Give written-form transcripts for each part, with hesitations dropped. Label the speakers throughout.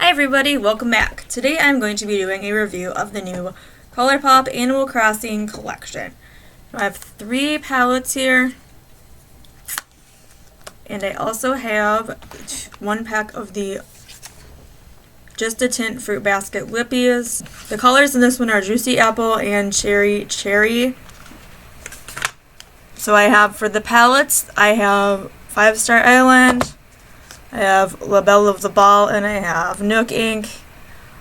Speaker 1: Hi everybody, welcome back. Today I'm going to be doing a review of the new ColourPop Animal Crossing collection. I have 3 palettes here, and I also have 1 pack of the Just a Tint Fruit Basket Lippies. The colors in this one are Juicy Apple and Cherry Cherry. So I have, for the palettes, I have 5 Star Island, I have Labelle of the Ball, and I have Nook Inc.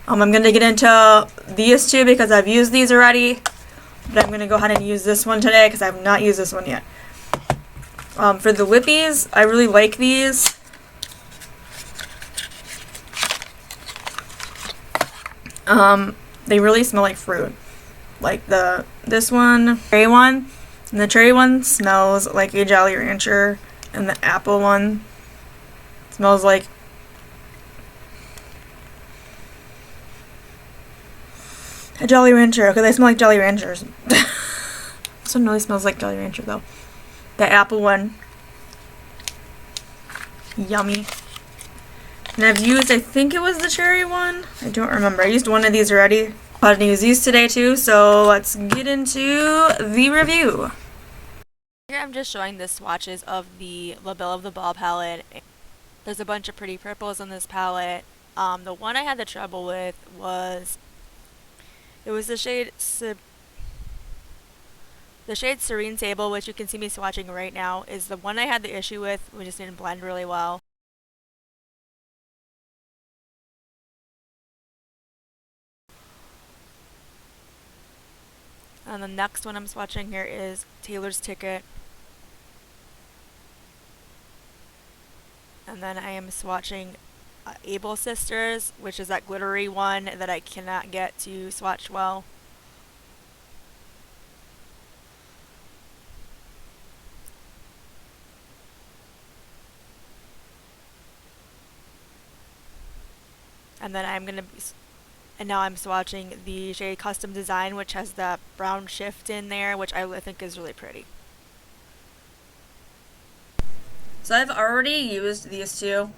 Speaker 1: I'm going to get into these two because I've used these already, but I'm going to go ahead and use this one today because I have not used this one yet. For the lippies, I really like these. They really smell like fruit. Like this one, cherry one, and the cherry one smells like a Jolly Rancher, and the apple one smells like a Jolly Rancher, because they smell like Jolly Ranchers. This one really smells like Jolly Rancher though. The apple one, yummy. And I've used, I think it was the cherry one. I don't remember. I used one of these already. I'm going to use these today too, so let's get into the review. Here I'm just showing the swatches of the Labelle of the Ball palette. There's a bunch of pretty purples in this palette. The one I had the trouble with was, it was the shade Serene Sable, which you can see me swatching right now, is the one I had the issue with. We just didn't blend really well. And the next one I'm swatching here is Taylor's Ticket. And then I am swatching Able Sisters, which is that glittery one that I cannot get to swatch well. And then now I'm swatching the shade Custom Design, which has that brown shift in there, which I think is really pretty. So I've already used these two,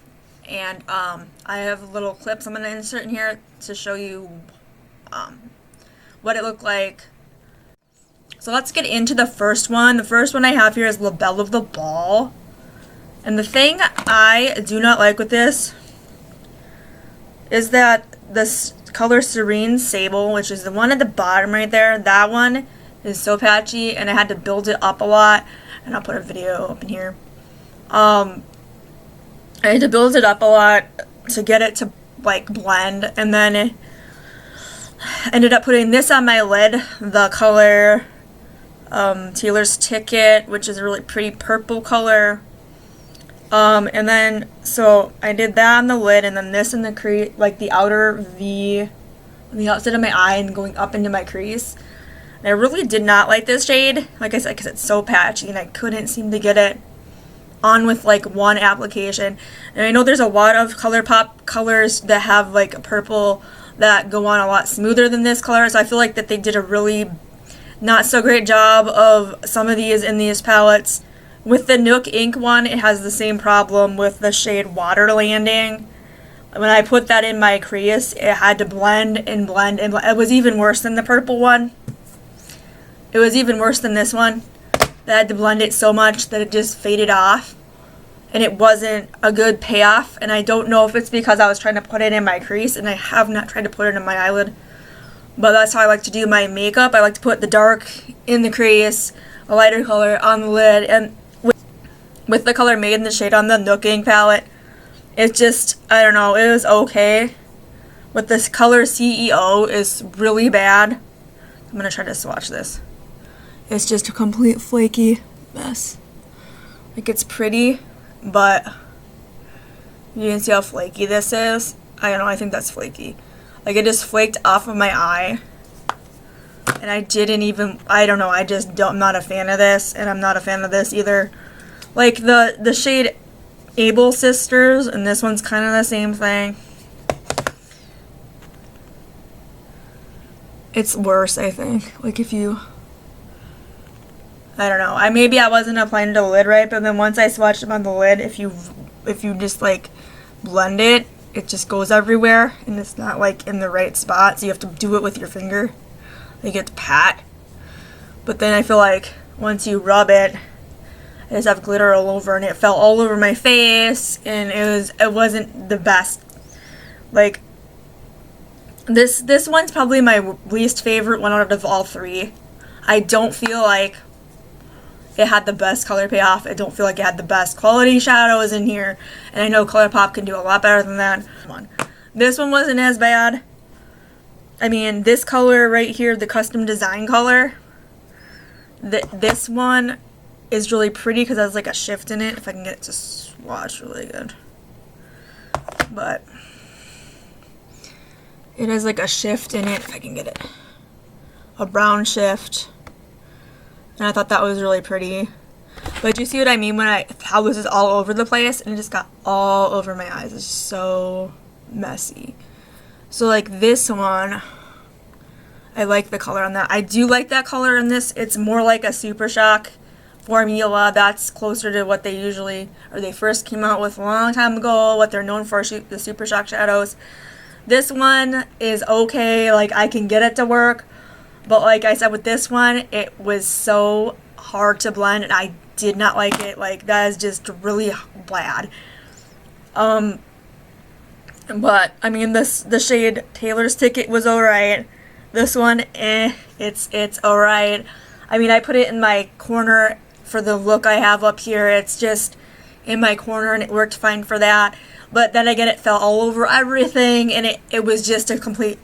Speaker 1: and I have little clips I'm going to insert in here to show you what it looked like. So let's get into the first one. The first one I have here is Labelle of the Ball. And the thing I do not like with this is that this color Serene Sable, which is the one at the bottom right there, that one is so patchy, and I had to build it up a lot. And I'll put a video up in here. I had to build it up a lot to get it to like blend, and then ended up putting this on my lid, the color Taylor's Ticket, which is a really pretty purple color. And then so I did that on the lid, and then this in the crease, like the outer V on the outside of my eye and going up into my crease. And I really did not like this shade, like I said, because it's so patchy and I couldn't seem to get it on with like one application. And I know there's a lot of ColourPop colors that have like a purple that go on a lot smoother than this color, so I feel like that they did a really not so great job of some of these in these palettes. With the Nook Inc one, it has the same problem with the shade Water Landing. When I put that in my crease, it had to blend and blend and blend. It was even worse than the purple one. It was even worse than this one. I had to blend it so much that it just faded off, and it wasn't a good payoff. And I don't know if it's because I was trying to put it in my crease, and I have not tried to put it in my eyelid, but that's how I like to do my makeup. I like to put the dark in the crease, a lighter color on the lid, and with the color Made in the Shade on the Nook Inc palette, it just, I don't know, it was okay. With this color CEO is really bad. I'm going to try to swatch this. It's just a complete flaky mess. Like, it's pretty, but you can see how flaky this is. I don't know, I think that's flaky. Like, it just flaked off of my eye. And I didn't even, I don't know, I'm not a fan of this, and I'm not a fan of this either. Like, the shade Able Sisters, and this one's kind of the same thing. It's worse, I think. Like, if you, I don't know. Maybe I wasn't applying to the lid right, but then once I swatched them on the lid, if you just like blend it, it just goes everywhere and it's not like in the right spot, so you have to do it with your finger. You get to pat. But then I feel like once you rub it, I just have glitter all over, and it fell all over my face, and it wasn't the best. Like, this one's probably my least favorite one out of all three. I don't feel like it had the best color payoff. I don't feel like it had the best quality shadows in here, and I know ColourPop can do a lot better than that. This one wasn't as bad. I mean, this color right here, the custom design color, this one is really pretty because there's like a shift in it. If I can get it to swatch really good. But it has like a shift in it, if I can get it. A brown shift. And I thought that was really pretty. But you see what I mean when how this is all over the place, and it just got all over my eyes. It's so messy. So like this one, I like the color on that. I do like that color in this. It's more like a Super Shock formula. That's closer to what they usually, or they first came out with a long time ago, what they're known for, the Super Shock shadows. This one is okay, like I can get it to work, but like I said with this one, it was so hard to blend and I did not like it. Like, that is just really bad. But I mean, the shade Taylor's Ticket was alright. This one, it's alright. I mean, I put it in my corner for the look I have up here. It's just in my corner and it worked fine for that. But then again, it fell all over everything and it was just a complete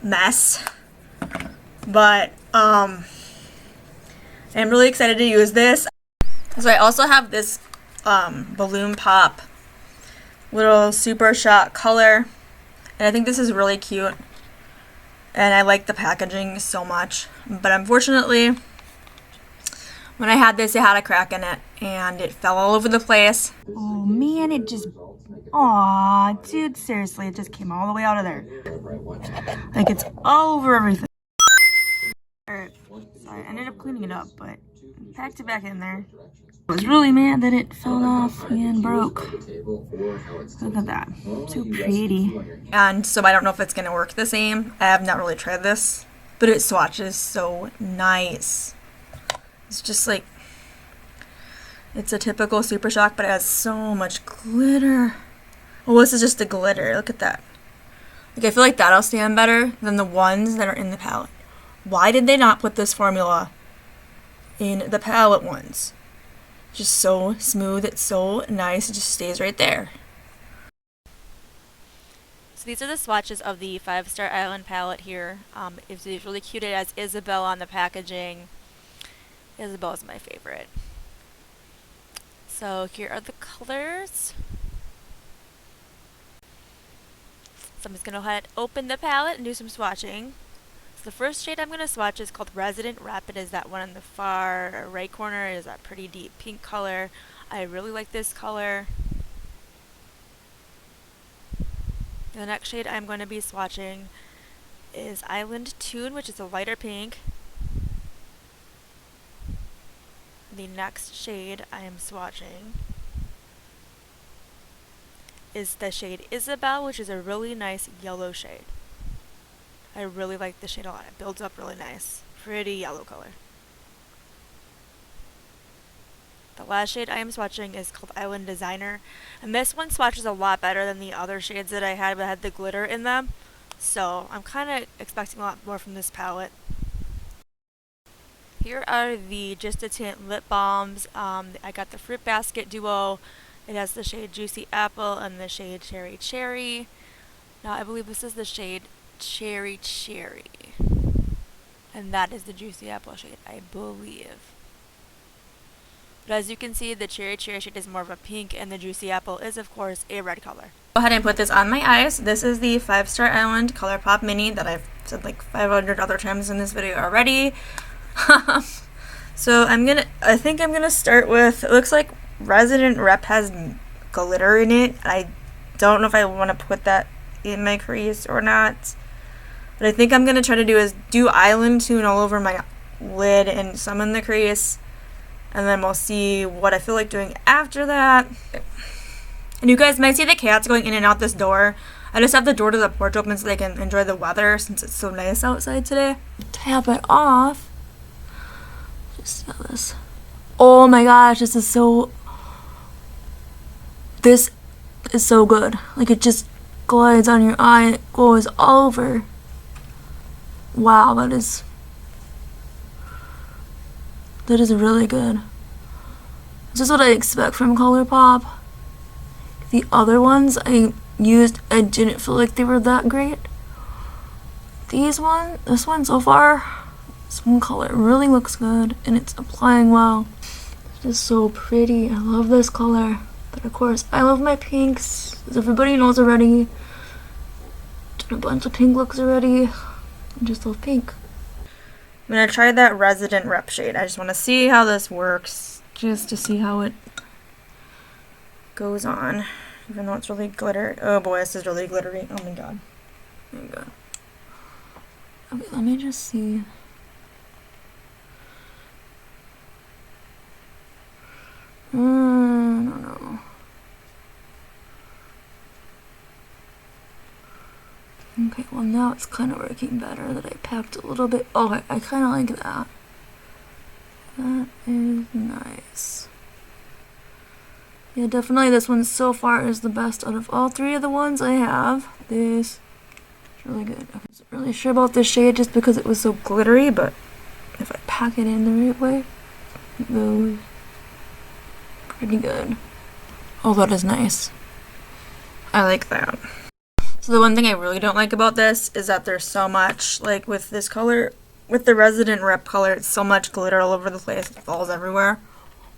Speaker 1: mess. But I'm really excited to use this. So I also have this Balloon Pop little Super Shock color, and I think this is really cute. And I like the packaging so much. But unfortunately, when I had this, it had a crack in it, and it fell all over the place. Oh man, it just... Aw, dude, seriously, it just came all the way out of there. Like, it's all over everything. Sorry, I ended up cleaning it up, but I packed it back in there. I was really mad that it fell off and broke. Look at that. So pretty. And so I don't know if it's going to work the same. I have not really tried this, but it swatches so nice. It's just like, it's a typical Super Shock, but it has so much glitter. Well, this is just the glitter. Look at that. Like, I feel like that'll stand better than the ones that are in the palette. Why did they not put this formula in the palette ones? Just so smooth, it's so nice, it just stays right there. So these are the swatches of the 5-Star Island palette here. It's really cute. It has Isabelle on the packaging. Isabelle is my favorite. So here are the colors. So I'm just going to go ahead and open the palette and do some swatching. So the first shade I'm going to swatch is called Resident Rep. It is that one in the far right corner. It is that pretty deep pink color. I really like this color. The next shade I'm going to be swatching is Island Tune, which is a lighter pink. The next shade I am swatching is the shade Isabelle, which is a really nice yellow shade. I really like this shade a lot. It builds up really nice. Pretty yellow color. The last shade I am swatching is called Island Designer. And this one swatches a lot better than the other shades that I had, but had the glitter in them. So I'm kind of expecting a lot more from this palette. Here are the Just a Tint lip balms. I got the Fruit Basket Duo. It has the shade Juicy Apple and the shade Cherry Cherry. Now I believe this is the shade Cherry Cherry, and that is the Juicy Apple shade, I believe. But as you can see, the Cherry Cherry shade is more of a pink, and the Juicy Apple is of course a red color. Go ahead and put this on my eyes. This is the 5-Star Island ColourPop Mini that I've said like 500 other times in this video already. So I think I'm gonna start with, it looks like Resident Rep has glitter in it. I don't know if I want to put that in my crease or not. What I think I'm going to try to do is do Island Tune all over my lid and some in the crease. And then we'll see what I feel like doing after that. And you guys might see the cats going in and out this door. I just have the door to the porch open so they can enjoy the weather since it's so nice outside today. Tap it off. Just smell this. Oh my gosh, this is so good. Like, it just glides on your eye and it goes all over. Wow, that is really good. This is what I expect from ColourPop. The other ones I didn't feel like they were that great. This one so far, this one color really looks good and it's applying well. It's just so pretty. I love this color. But of course, I love my pinks, as everybody knows already. Done a bunch of pink looks already. I just love pink. I'm gonna try that Resident Rep shade. I just want to see how this works, just to see how it goes on. Even though it's really glittery. Oh boy, this is really glittery. Oh my god. Oh my god. Okay, let me just see. I don't know. Okay, well now it's kind of working better that I packed a little bit. Oh, I kind of like that. That is nice. Yeah, definitely this one so far is the best out of all three of the ones I have. This is really good. I wasn't really sure about this shade just because it was so glittery, but if I pack it in the right way, it goes pretty good. Oh, that is nice. I like that. So the one thing I really don't like about this is that there's so much, like with this color, with the Resident Rep color, it's so much glitter all over the place. It falls everywhere.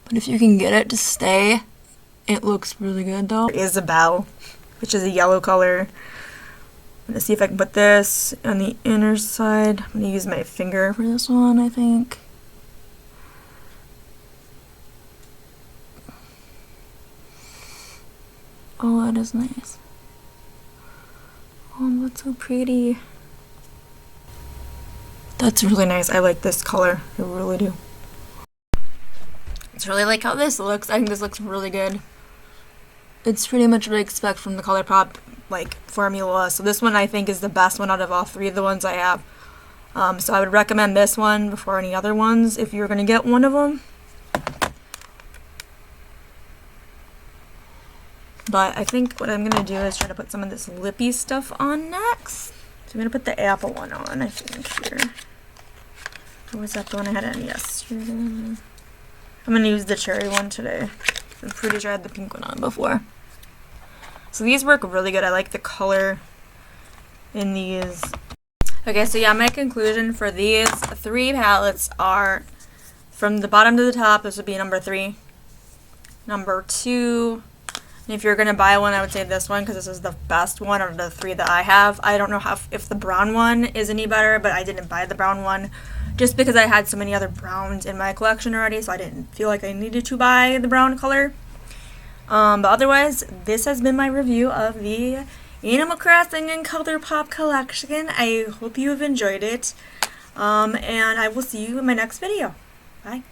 Speaker 1: But if you can get it to stay, it looks really good though. Isabelle, which is a yellow color. I'm gonna see if I can put this on the inner side. I'm gonna use my finger for this one, I think. Oh, that is nice. Oh, that's so pretty. That's really nice. I like this color. I really do. It's really like how this looks. I think this looks really good. It's pretty much what I expect from the ColourPop like formula. So this one I think is the best one out of all three of the ones I have. So I would recommend this one before any other ones if you're gonna get one of them. But I think what I'm gonna do is try to put some of this lippy stuff on next. So I'm gonna put the apple one on, I think, here. Or was that the one I had on yesterday? I'm gonna use the cherry one today. I'm pretty sure I had the pink one on before. So these work really good. I like the color in these. Okay, so yeah, my conclusion for these three palettes are from the bottom to the top, this would be number 3. Number 2, and if you're going to buy one, I would say this one because this is the best one of the 3 that I have. I don't know if the brown one is any better, but I didn't buy the brown one just because I had so many other browns in my collection already, so I didn't feel like I needed to buy the brown color. But otherwise, this has been my review of the Animal Crossing and ColourPop collection. I hope you have enjoyed it, and I will see you in my next video. Bye.